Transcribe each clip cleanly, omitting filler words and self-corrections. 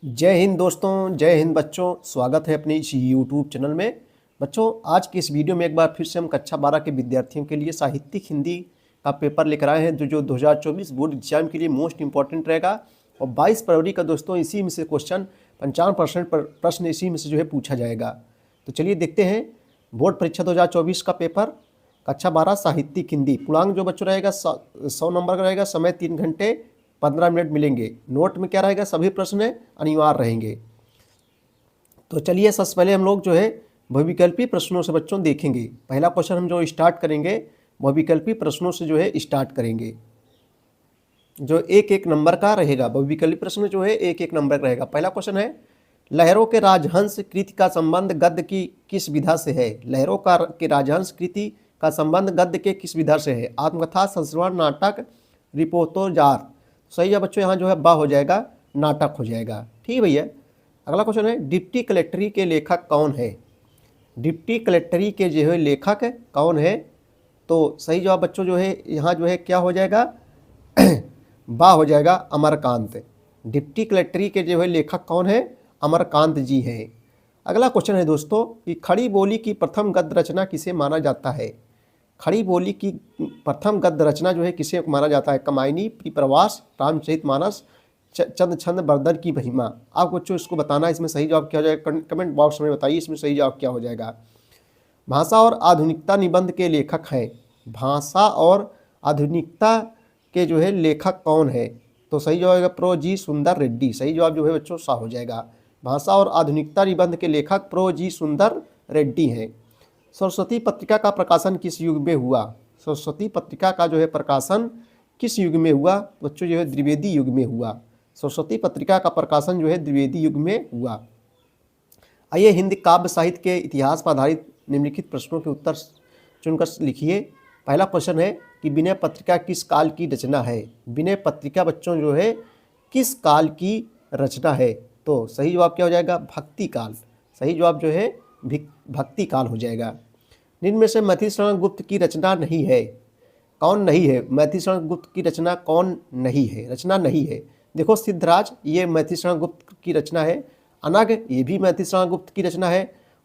जय हिंद दोस्तों, जय हिंद बच्चों। स्वागत है अपने इस यूट्यूब चैनल में। बच्चों, आज की इस वीडियो में एक बार फिर से हम कक्षा 12 के विद्यार्थियों के लिए साहित्यिक हिंदी का पेपर लेकर आए हैं जो 2024 बोर्ड एग्जाम के लिए मोस्ट इंपॉर्टेंट रहेगा। और 22 फरवरी का दोस्तों इसी में से क्वेश्चन 55% प्रश्न इसी में से जो है पूछा जाएगा। तो चलिए देखते हैं बोर्ड परीक्षा 2024 का पेपर कक्षा 12 साहित्यिक हिंदी। पूर्णांक जो बच्चों रहेगा 100 नंबर का रहेगा। समय 3 घंटे 15 मिनट मिलेंगे। नोट में क्या रहेगा, सभी प्रश्न अनिवार्य रहेंगे। तो चलिए सबसे पहले हम लोग जो है बहुविकल्पी प्रश्नों से बच्चों देखेंगे। पहला क्वेश्चन हम जो स्टार्ट करेंगे बहुविकल्पी प्रश्नों से जो है स्टार्ट करेंगे, जो एक एक नंबर का रहेगा। बहुविकल्पी प्रश्न जो है एक एक नंबर का रहेगा। पहला क्वेश्चन है, लहरों के राजहंस कृति का संबंध गद्य की किस विधा से है? लहरों के राजहंस कृति का संबंध गद्य के किस विधा से है? आत्मकथा, संस्मरण, नाटक, रिपोर्टोजार। सही है बच्चों, यहाँ जो है बा हो जाएगा, नाटक हो जाएगा। ठीक है भैया। अगला क्वेश्चन है, डिप्टी कलेक्टरी के लेखक कौन है? डिप्टी कलेक्टरी के जो है लेखक कौन है? तो सही जवाब बच्चों जो है यहाँ जो है क्या हो जाएगा, बा हो जाएगा, अमरकांत। डिप्टी कलेक्टरी के जो है लेखक कौन है? अमरकांत जी हैं। अगला क्वेश्चन है दोस्तों कि खड़ी बोली की प्रथम गद्य रचना किसे माना जाता है? खड़ी बोली की प्रथम गद्य रचना जो है किसे माना जाता है? कमायनी, प्रवास, रामचरितमानस, चंद छंद, बरदर की महिमा। आप बच्चों इसको बताना, इसमें सही जवाब क्या हो जाएगा, कमेंट बॉक्स में बताइए इसमें सही जवाब क्या हो जाएगा। भाषा और आधुनिकता निबंध के लेखक हैं। भाषा और आधुनिकता के जो है लेखक कौन है? तो सही जवाब होगा प्रो जी सुंदर रेड्डी। सही जवाब जो है बच्चों सा हो जाएगा। भाषा और आधुनिकता निबंध के लेखक प्रो जी सुंदर रेड्डी हैं। सरस्वती पत्रिका का प्रकाशन किस युग में हुआ? सरस्वती पत्रिका का जो है प्रकाशन किस युग में हुआ? बच्चों जो है द्विवेदी युग में हुआ। सरस्वती पत्रिका का प्रकाशन जो है द्विवेदी युग में हुआ। आइए हिंदी काव्य साहित्य के इतिहास पर आधारित निम्नलिखित प्रश्नों के उत्तर चुनकर लिखिए। पहला क्वेश्चन है कि विनय पत्रिका किस काल की रचना है? विनय पत्रिका बच्चों जो है किस काल की रचना है? तो सही जवाब क्या हो जाएगा, भक्ति काल। सही जवाब जो है भक्ति काल हो जाएगा। निम्न में से मैथिली शरण गुप्त की रचना नहीं है। कौन नहीं है? मैथिली शरण गुप्त की रचना कौन नहीं है? रचना नहीं है। देखो सिद्धराज ये मैथिली शरण गुप्त की रचना है। अनग ये भी मैथिली शरण गुप्त की रचना है।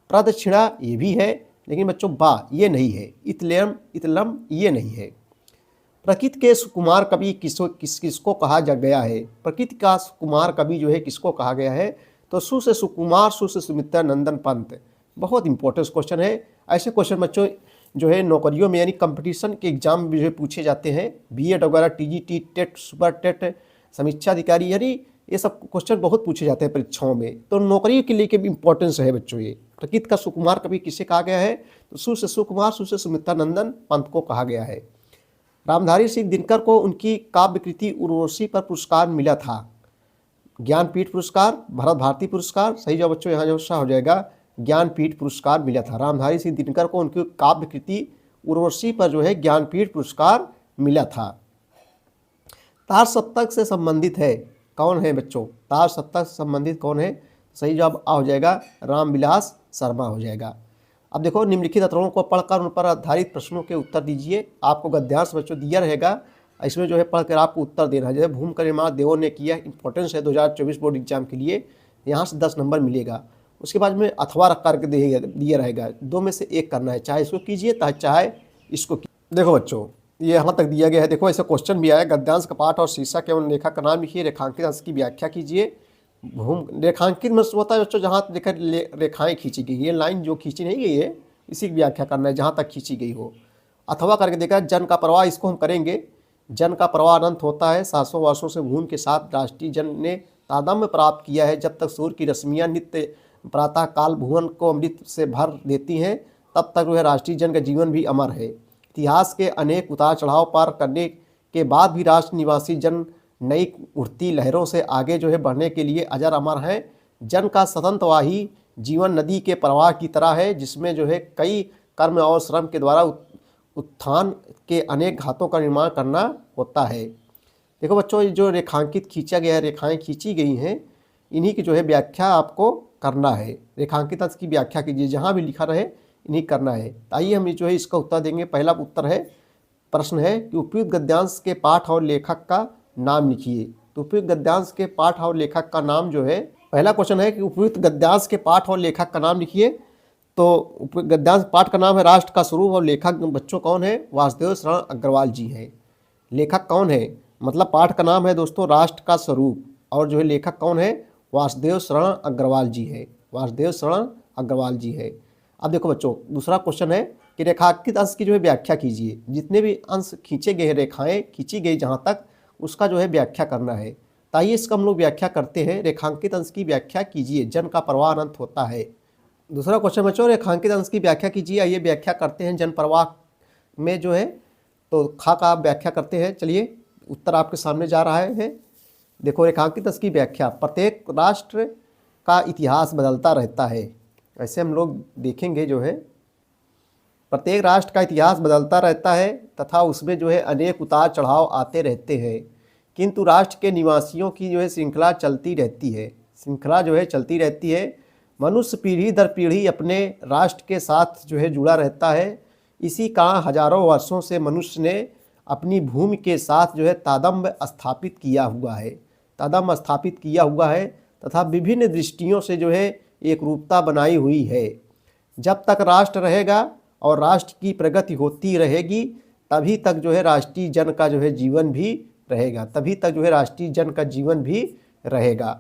प्रदक्षिणा ये भी है, लेकिन बच्चों बा ये नहीं है। इतलम ये नहीं है। प्रकृति के सुकुमार कवि किसको कहा गया है? प्रकृति का सुकुमार कवि जो है किसको कहा गया है? तो सु से सुकुमार, सु से सुमित्रा नंदन पंत। बहुत इंपॉर्टेंट क्वेश्चन है। ऐसे क्वेश्चन बच्चों जो है नौकरियों में यानी कंपटीशन के एग्जाम में जो है पूछे जाते हैं। बीएड वगैरह, टीजीटी, टेट, सुपर टेट, समीक्षा अधिकारी, यानी ये सब क्वेश्चन बहुत पूछे जाते हैं परीक्षाओं में। तो नौकरी के लिए भी इंपॉर्टेंस है बच्चों। ये प्रकृति का सुकुमार कवि किसे कहा गया है? तो सु से सुकुमार, सु से सुमित्रा नंदन पंत को कहा गया है। रामधारी सिंह दिनकर को उनकी काव्य कृति उर्वशी पर पुरस्कार मिला था। ज्ञानपीठ पुरस्कार, भारत भारती पुरस्कार। सही जवाब बच्चों यहाँ जो हो जाएगा ज्ञानपीठ पुरस्कार मिला था। रामधारी सिंह दिनकर को उनकी काव्य कृति उर्वशी पर जो है ज्ञानपीठ पुरस्कार मिला था। तार सप्तक से संबंधित है कौन है बच्चों? तार सप्तक से संबंधित कौन है? सही जवाब आ हो जाएगा रामविलास शर्मा हो जाएगा। अब देखो निम्नलिखित अवतरणों को पढ़कर उन पर आधारित प्रश्नों के उत्तर दीजिए। आपको गद्यांश बच्चों दिया रहेगा, इसमें जो है पढ़कर आपको उत्तर देना है। जैसे भूमि का निर्माण देवों ने किया, इंपॉर्टेंस है 2024 बोर्ड एग्जाम के लिए, यहाँ से 10 नंबर मिलेगा। उसके बाद में अथवा रख करके दिया रहेगा, दो में से एक करना है, चाहे इसको कीजिए चाहे इसको कीजिए। देखो बच्चों ये यहाँ तक दिया गया है। देखो ऐसे क्वेश्चन भी आया, गद्यांश का पाठ और शीर्षक एवं लेखक का नाम लिखिए, रेखांकित अंश की व्याख्या कीजिए। रेखांकित में होता है बच्चों जहाँ तक रेखाएँ खींची गई, ये लाइन जो खींची नहीं गई है इसी की व्याख्या करना है जहाँ तक खींची गई हो। अथवा करके देखा, जन का प्रवाह, इसको हम करेंगे। जन का प्रवाह अनंत होता है, 700 वर्षों से भूमि के साथ राष्ट्रीय जन ने तादम्य प्राप्त किया है। जब तक सूर्य की रश्मियाँ नित्य प्रातः काल भुवन को अमृत से भर देती हैं, तब तक वह राष्ट्रीय जन का जीवन भी अमर है। इतिहास के अनेक उतार चढ़ाव पार करने के बाद भी राष्ट्र निवासी जन नई उठती लहरों से आगे जो है बढ़ने के लिए अजर अमर है। जन का सततवाही जीवन नदी के प्रवाह की तरह है, जिसमें जो है कई कर्म और श्रम के द्वारा उत्थान के अनेक घातों का निर्माण करना होता है। देखो बच्चों जो रेखांकित खींचा गया है, रेखाएं खींची गई हैं, इन्हीं की जो है व्याख्या आपको करना है। रेखांकित अंश की व्याख्या कीजिए, जहाँ भी लिखा रहे इन्हीं करना है। आइए हम जो है इसका उत्तर देंगे। पहला उत्तर है, प्रश्न है कि उपयुक्त गद्यांश के पाठ और लेखक का नाम लिखिए। तो उपयुक्त गद्यांश के पाठ और लेखक का नाम जो है पहला क्वेश्चन है कि उपयुक्त गद्यांश के पाठ और लेखक का नाम लिखिए। तो गद्यांश पाठ का नाम है राष्ट्र का स्वरूप और लेखक बच्चों कौन है? वासुदेव शरण अग्रवाल जी हैं। लेखक कौन है? मतलब पाठ का नाम है दोस्तों राष्ट्र का स्वरूप और जो है लेखक कौन है? वासुदेव शरण अग्रवाल जी है। वासुदेव शरण अग्रवाल जी है। अब देखो बच्चों दूसरा क्वेश्चन है कि रेखांकित अंश की जो है व्याख्या कीजिए। जितने भी अंश खींचे गए रेखाएं खींची गई जहाँ तक उसका जो है व्याख्या करना है। तो आइए इसका हम लोग व्याख्या करते हैं। रेखांकित अंश की व्याख्या कीजिए। जन का प्रवाह अनंत होता है। दूसरा क्वेश्चन बच्चों रेखांकित अंश की व्याख्या कीजिए। आइए व्याख्या करते हैं। जन प्रवाह में जो है तो खा का आप व्याख्या करते हैं। चलिए उत्तर आपके सामने जा रहा है। देखो रेखांकित अंश की व्याख्या। प्रत्येक राष्ट्र का इतिहास बदलता रहता है। ऐसे हम लोग देखेंगे जो है प्रत्येक राष्ट्र का इतिहास बदलता रहता है तथा उसमें जो है अनेक उतार चढ़ाव आते रहते हैं, किंतु राष्ट्र के निवासियों की जो है श्रृंखला चलती रहती है। श्रृंखला जो है चलती रहती है। मनुष्य पीढ़ी दर पीढ़ी अपने राष्ट्र के साथ जो है जुड़ा रहता है। इसी कारण हजारों वर्षों से मनुष्य ने अपनी भूमि के साथ जो है तादात्म्य स्थापित किया हुआ है। तादात्म्य स्थापित किया हुआ है तथा विभिन्न दृष्टियों से जो है एक रूपता बनाई हुई है। जब तक राष्ट्र रहेगा और राष्ट्र की प्रगति होती रहेगी तभी तक जो है राष्ट्रीय जन का जो है जीवन भी रहेगा। तभी तक जो है राष्ट्रीय जन का जीवन भी रहेगा।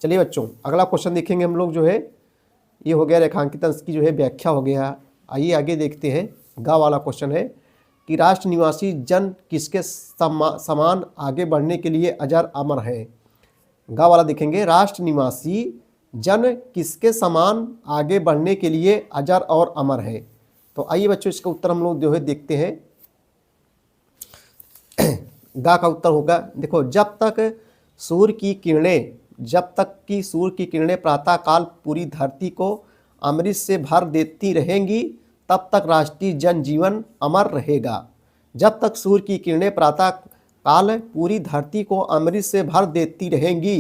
चलिए बच्चों अगला क्वेश्चन देखेंगे हम लोग जो है ये हो गया रेखांकित अंश की जो है व्याख्या हो गया। आइए आगे देखते हैं। गा वाला क्वेश्चन है कि राष्ट्र निवासी जन किसके समान आगे बढ़ने के लिए अजर अमर है। गा वाला देखेंगे राष्ट्र निवासी जन किसके समान आगे बढ़ने के लिए अजर और अमर है। तो आइए बच्चों इसका उत्तर हम लोग जो है देखते हैं। गा का उत्तर होगा देखो जब तक सूर्य की किरणें प्रातः काल पूरी धरती को अमृत से भर देती रहेंगी तब तक राष्ट्रीय जनजीवन अमर रहेगा। जब तक सूर्य की किरणें प्रातः काल पूरी धरती को अमृत से भर देती रहेंगी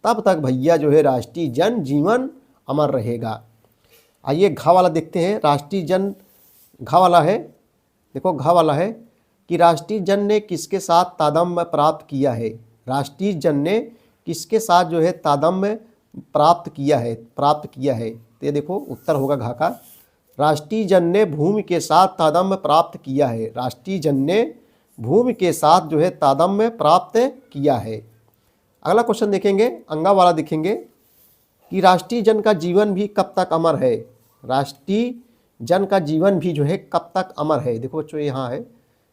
तब तक भैया जो है राष्ट्रीय जन जीवन अमर रहेगा। आइए घा वाला देखते हैं। राष्ट्रीय जन घा वाला है। देखो घा वाला है कि राष्ट्रीय जन ने किसके साथ तादात्म्य प्राप्त किया है। राष्ट्रीय जन ने किसके साथ जो है तादात्म्य प्राप्त किया है। तो ये देखो उत्तर होगा घा का। राष्ट्रीय जन ने भूमि के साथ तादात्म्य प्राप्त किया है। राष्ट्रीय जन ने भूमि के साथ जो है तादात्म्य प्राप्त किया है। अगला क्वेश्चन देखेंगे अंगा वाला देखेंगे कि राष्ट्रीय जन का जीवन भी कब तक अमर है। राष्ट्रीय जन का जीवन भी जो है कब तक अमर है। देखो बच्चों यहाँ है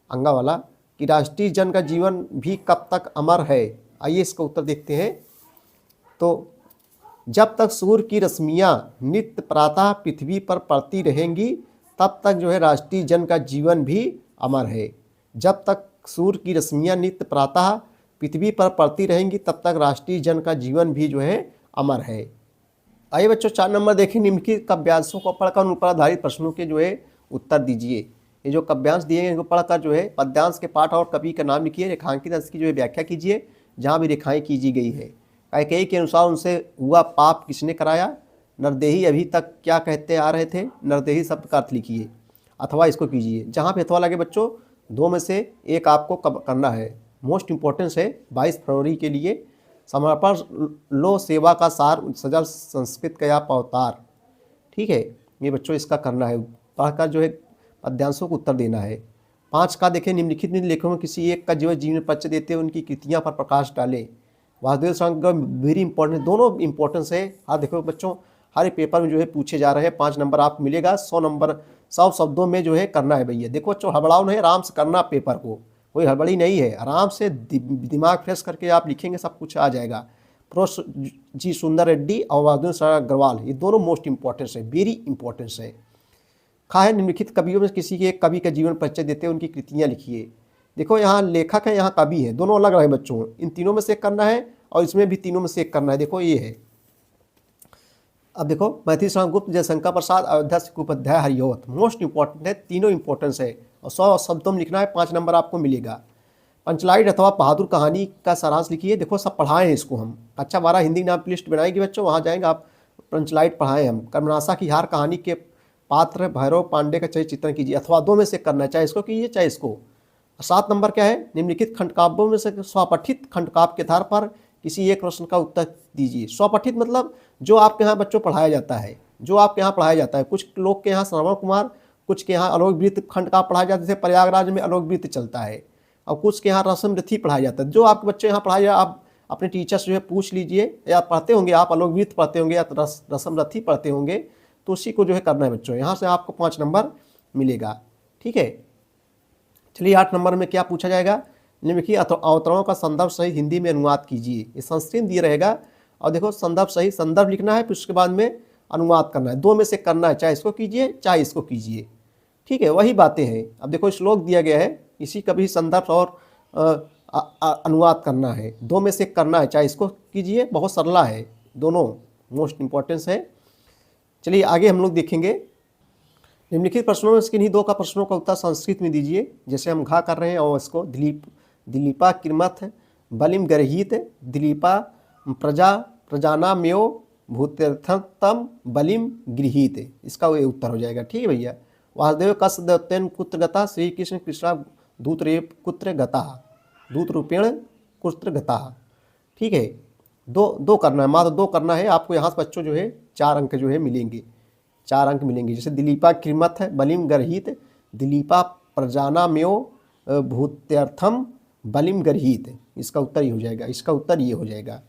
अंगा वाला कि राष्ट्रीय जन का जीवन भी कब तक अमर है। आइए इसका उत्तर देखते हैं। तो जब तक सूर्य की रश्मियाँ नित्य प्रातः पृथ्वी पर पड़ती रहेंगी तब तक जो है राष्ट्रीय जन का जीवन भी अमर है। जब तक सूर्य की रश्मियाँ नित्य प्रातः पृथ्वी पर पड़ती रहेंगी तब तक राष्ट्रीय जन का जीवन भी जो है अमर है। आइए बच्चों 4 नंबर देखें। निम्नलिखित काव्यांशों को पढ़कर उन पर आधारित प्रश्नों के जो है उत्तर दीजिए। ये जो काव्यांश दिए गए इनको पढ़कर जो है पद्यांश के पाठ और कवि का नाम लिखिए। रेखांकित अंश की जो है व्याख्या कीजिए जहाँ भी रेखाएं कीजी गई है। कैकेयी के अनुसार उनसे हुआ पाप किसने कराया। नरदेही अभी तक क्या कहते आ रहे थे। नरदेही शब्द का अर्थ लिखिए अथवा इसको कीजिए। जहाँ पे अथवा लगे बच्चों 2 में से एक आपको करना है। मोस्ट इम्पोर्टेंस है 22 फरवरी के लिए। समर्पण लो सेवा का सार सजल संस्कृत का आप अवतार। ठीक है ये बच्चों इसका करना है। पढ़कर जो है पद्यांशों को उत्तर देना है। 5 का देखें निम्नलिखित लेखकों में किसी एक का जीवन परिचय देते हुए उनकी कृतियाँ पर प्रकाश डालें। वासुदेव शरण वेरी इंपॉर्टेंट दोनों इंपॉर्टेंस है। हाँ देखो बच्चों हर पेपर में जो है पूछे जा रहे हैं। 5 नंबर आपको मिलेगा। 100 शब्दों में जो है करना है भैया। देखो बच्चों हड़बड़ाओ नहीं आराम से करना पेपर को। कोई हड़बड़ी नहीं है। आराम से दिमाग फ्रेश करके आप लिखेंगे सब कुछ आ जाएगा। प्रोस जी सुंदर रेड्डी और वासुदेव शरण अग्रवाल ये दोनों मोस्ट इंपॉर्टेंस है वेरी इंपॉर्टेंस है। खा है निम्नलिखित कवियों में किसी के एक कवि का जीवन परिचय देते हैं उनकी कृतियाँ लिखिए। देखो यहाँ लेखक है यहाँ कवि है दोनों अलग रहे बच्चों। इन तीनों में से एक करना है और इसमें भी तीनों में से एक करना है। देखो ये है। अब देखो मैथिली शरण गुप्त जयशंकर प्रसाद अयोध्या उपाध्याय हरिओत मोस्ट इंपॉर्टेंट है। तीनों इंपॉर्टेंस है और 100 शब्दों में लिखना है। 5 नंबर आपको मिलेगा। पंचलाइट अथवा बहादुर कहानी का सारांश लिखिए। देखो सब पढ़ाएं हैं इसको हम। कक्षा 12 हिंदी नाम की लिस्ट बनाएंगे बच्चों वहाँ जाएंगे आप। पंचलाइट पढ़ाएं हम। कर्मनाशा की हार कहानी के पात्र भैरव पांडे का चरित्र चित्रण कीजिए अथवा 2 में से करना है चाहे इसको कीजिए चाहे इसको। 7 नंबर क्या है निम्नलिखित खंडकाव्यों में से स्वपठित खंडकाव्य के आधार पर किसी एक प्रश्न का उत्तर दीजिए। स्वपठित मतलब जो आपके यहाँ बच्चों पढ़ाया जाता है, जो आपके यहाँ पढ़ाया जाता है। कुछ लोग के यहाँ श्रवण कुमार, कुछ के यहाँ आलोक वृत्त खंड का पढ़ाया जाता है, जैसे प्रयागराज में आलोक वृत्त चलता है, और कुछ के यहाँ रसम रथी पढ़ाया जाता है। जो आपके बच्चे यहाँ पढ़ाया जाए, आप अपने टीचर से जो है पूछ लीजिए, या पढ़ते होंगे आप आलोक वृत्त पढ़ते होंगे या रसम रथी पढ़ते होंगे, तो उसी को जो है करना है बच्चों। यहाँ से आपको 5 नंबर मिलेगा। ठीक है, चलिए 8 नंबर में क्या पूछा जाएगा, निम्नलिखित अवतरणों का संदर्भ सहित हिंदी में अनुवाद कीजिए। ये संस्कृत दिया रहेगा, और देखो संदर्भ सहित संदर्भ लिखना है, फिर उसके बाद में अनुवाद करना है। 2 में से करना है, चाहे इसको कीजिए चाहे इसको कीजिए। ठीक है, वही बातें हैं। अब देखो श्लोक दिया गया है, इसी का भी संदर्भ और अनुवाद करना है। 2 में से करना है, चाहे इसको कीजिए, बहुत सरला है, दोनों मोस्ट इम्पोर्टेंस है। चलिए आगे हम लोग देखेंगे। निम्नलिखित प्रश्नों में से किन्हीं 2 का प्रश्नों का उत्तर संस्कृत में दीजिए। जैसे हम घा कर रहे हैं, और इसको दिलीपा किरमथ बलिम गर्हित दिलीपा प्रजानाम्यो भूत्यर्थम बलिम गृहीत, इसका ये उत्तर हो जाएगा। ठीक है भैया। वासुदेव कस्य दैत्येन कुत्र गता, श्री कृष्ण कृष्णा दूतरेप कुत्र गता, दूत रूपेण कुत्र गता। ठीक है, दो करना है, मात्र 2 करना है आपको। यहाँ से बच्चों जो है 4 अंक जो है मिलेंगे, 4 अंक मिलेंगे। जैसे दिलीपा किरमथ बलिम गर्हित दिलीपा प्रजानाम्यो भूत्यर्थम बलिम गर्हित, इसका उत्तर ये हो जाएगा, इसका उत्तर ये हो जाएगा।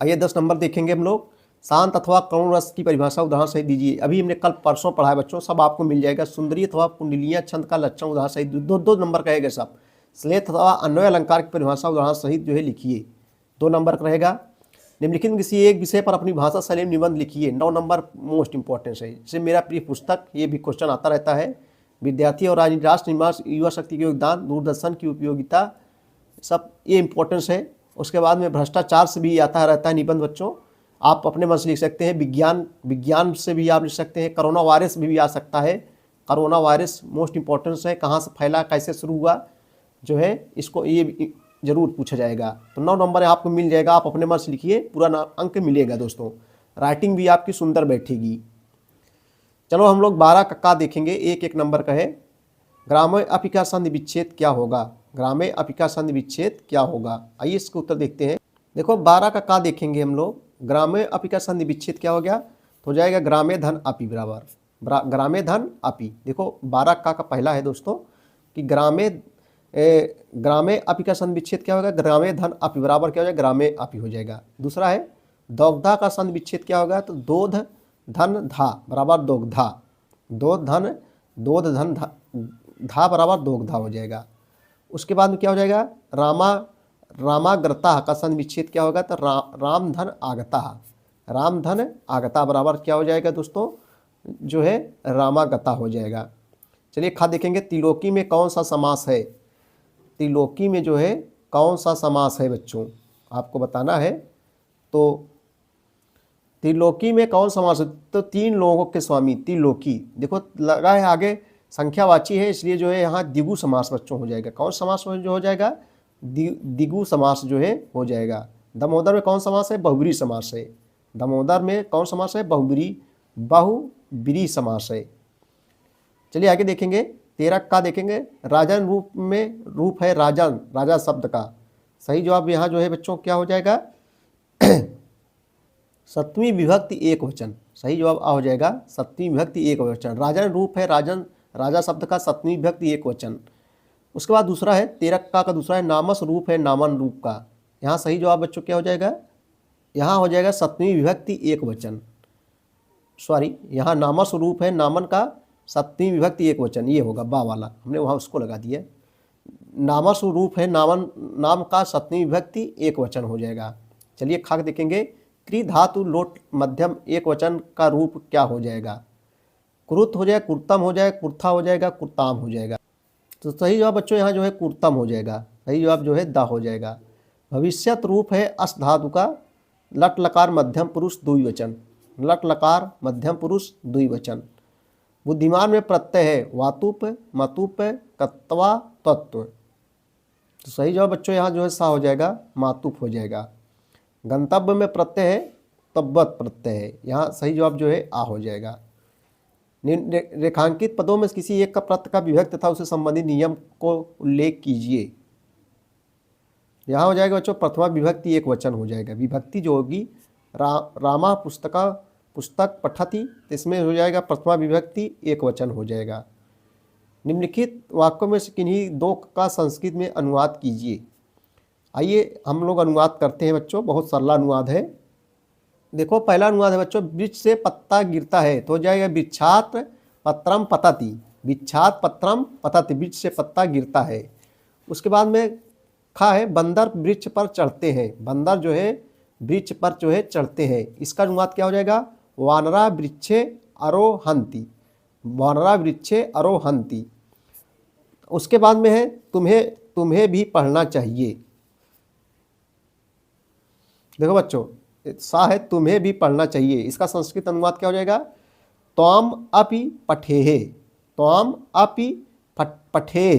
आइए 10 नंबर देखेंगे हम लोग। शांत अथवा करुण रस की परिभाषा उदाहरण सहित दीजिए। अभी हमने कल परसों पढ़ा है बच्चों, सब आपको मिल जाएगा। सुंदरी अथवा कुंडलियाँ छंद का लक्षण उदाहरण सहित 2 नंबर का रहेगा सब। श्लेष अथवा अन्वय अलंकार की परिभाषा उदाहरण सहित जो है लिखिए, 2 नंबर का रहेगा। निम्नलिखित किसी एक विषय पर अपनी भाषा शैली में निबंध लिखिए, 9 नंबर मोस्ट इंपॉर्टेंस है। जैसे मेरा प्रिय पुस्तक, ये भी क्वेश्चन आता रहता है। विद्यार्थी और राष्ट्र निर्माण युवा शक्ति के योगदान, दूरदर्शन की उपयोगिता, सब ये इंपॉर्टेंस है। उसके बाद में भ्रष्टाचार से भी आता रहता है निबंध बच्चों, आप अपने मन से लिख सकते हैं। विज्ञान से भी आप लिख सकते हैं। कोरोना वायरस भी आ सकता है, कोरोना वायरस मोस्ट इंपॉर्टेंस है, कहाँ से फैला, कैसे शुरू हुआ, जो है इसको ये जरूर पूछा जाएगा। तो 9 नंबर आपको मिल जाएगा, आप अपने मन से लिखिए, पूरा अंक मिलेगा दोस्तों। राइटिंग भी आपकी सुंदर बैठेगी। चलो हम लोग 12 का देखेंगे, 1 नंबर का है। ग्राम्य अपिका संधि विच्छेद क्या होगा, ग्राम्य अपिका संधि विच्छेद क्या होगा। आइए इसका उत्तर देखते हैं। देखो 12 का देखेंगे हम लोग। ग्राम्य अपिका संधि विच्छेद क्या हो गया, तो हो जाएगा ग्राम्य धन अपि बराबर ग्राम्य धन अपि। देखो 12 का पहला है दोस्तों कि ग्राम्य अपि का संधि विच्छेद क्या होगा, ग्राम्य धन अपि बराबर क्या हो जाएगा, ग्राम्य अपि हो जाएगा। दूसरा है दोग्धा का संधि विच्छेद क्या होगा, तो दोध धन धा बराबर दोग्धा, दोध धन धा बराबर दोग्धा हो जाएगा। उसके बाद में क्या हो जाएगा, रामाग्रता का संधि विच्छेद क्या होगा, तो राम धन आगता बराबर क्या हो जाएगा दोस्तों, जो है रामागता हो जाएगा। चलिए खा देखेंगे। त्रिलोकी में कौन सा समास है, त्रिलोकी में जो है कौन सा समास है बच्चों, आपको बताना है। तो त्रिलोकी में कौन समास है, तो 3 लोगों के स्वामी त्रिलोकी। देखो लगा है आगे संख्यावाची है, इसलिए जो है यहाँ द्विगु समास बच्चों हो जाएगा। कौन समास जो हो जाएगा, द्विगु समास जो है हो जाएगा। दामोदर में कौन समास है, बहुब्री समास है। दामोदर में कौन समास है, बहुब्री समास है। चलिए आगे देखेंगे। 13 का देखेंगे। राजन रूप में रूप है राजन, राजा शब्द का सही जवाब यहाँ जो है बच्चों क्या हो जाएगा, 7वीं विभक्ति एक वचन। सही जवाब आ हो जाएगा 7वीं विभक्ति एक वचन। राजन रूप है राजन, राजा शब्द का 7वीं विभक्ति एक वचन। उसके बाद दूसरा है 13 का दूसरा है नामस रूप है नामन रूप का। यहाँ सही जवाब बच्चों क्या हो जाएगा, यहाँ हो जाएगा 7वीं विभक्ति एक वचन। सॉरी, यहाँ नामस रूप है नामन का 7वीं विभक्ति एक वचन, ये होगा बा वाला, हमने वहाँ उसको लगा दिया। नामस रूप है नामन नाम का 7वीं विभक्ति एक वचन हो जाएगा। चलिए खाक देखेंगे। क्रि धातु लोट मध्यम एक वचन का रूप क्या हो जाएगा, कुरुत हो जाएगा, कुर्तम हो जाएगा, कुर्था हो जाएगा, कुर्ताम हो जाएगा। तो सही जवाब बच्चों यहाँ जो है कुर्तम हो जाएगा। सही जवाब जो है दा हो जाएगा। भविष्यत रूप है अस धातु का लट लकार मध्यम पुरुष द्विवचन, लट लकार मध्यम पुरुष द्विवचन। बुद्धिमान में प्रत्यय है वातुप मतुप कत्वा तत्व। तो सही जवाब बच्चों यहाँ जो है सा हो जाएगा, मातुप हो जाएगा। गंतव्य में प्रत्यय है तब्बत प्रत्यय है, यहाँ सही जवाब जो है आ हो जाएगा। रेखांकित पदों में किसी एक का प्रत्यय का विभक्त तथा उससे संबंधित नियम को उल्लेख कीजिए। यहाँ हो जाएगा बच्चों प्रथमा विभक्ति एक वचन हो जाएगा। विभक्ति जो होगी रामा पुस्तक पठति, तो इसमें हो जाएगा प्रथमा विभक्ति एक वचन हो जाएगा। निम्नलिखित वाक्यों में से किन्हीं दो का संस्कृत में अनुवाद कीजिए। आइए हम लोग अनुवाद करते हैं बच्चों, बहुत सरल अनुवाद है। देखो पहला अनुवाद है बच्चों, वृक्ष से पत्ता गिरता है, तो हो जाएगा वृक्षात पत्रम पतति। वृक्षात पत्रम पतति, वृक्ष से पत्ता गिरता है। उसके बाद में खा है, बंदर वृक्ष पर चढ़ते हैं। बंदर जो है वृक्ष पर जो है चढ़ते हैं। इसका अनुवाद क्या हो जाएगा, वानरा वृक्षे आरोहंति। वानरा वृक्षे आरोहंति। उसके बाद में है तुम्हें भी पढ़ना चाहिए। देखो बच्चों सा है तुम्हें भी पढ़ना चाहिए, इसका संस्कृत अनुवाद क्या हो जाएगा, त्वाम अपि पठेहे। त्वाम अपि पठेहे,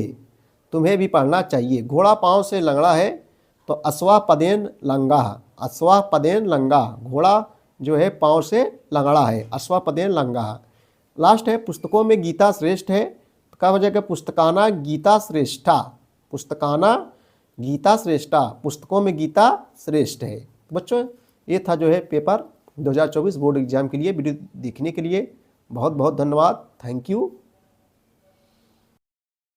तुम्हें भी पढ़ना चाहिए। घोड़ा पांव से लंगड़ा है, तो अश्वा पदेन लंगा। अश्वा पदेन लंगा, घोड़ा जो है पांव से लंगड़ा है, अश्वा पदेन लंगा। लास्ट है, पुस्तकों में गीता श्रेष्ठ है, तो क्या हो जाएगा, पुस्तकाना गीता श्रेष्ठा। पुस्तकाना गीता श्रेष्ठा, पुस्तकों में गीता श्रेष्ठ है। बच्चों ये था जो है पेपर 2024 बोर्ड एग्जाम के लिए। वीडियो देखने के लिए बहुत बहुत धन्यवाद। Thank you.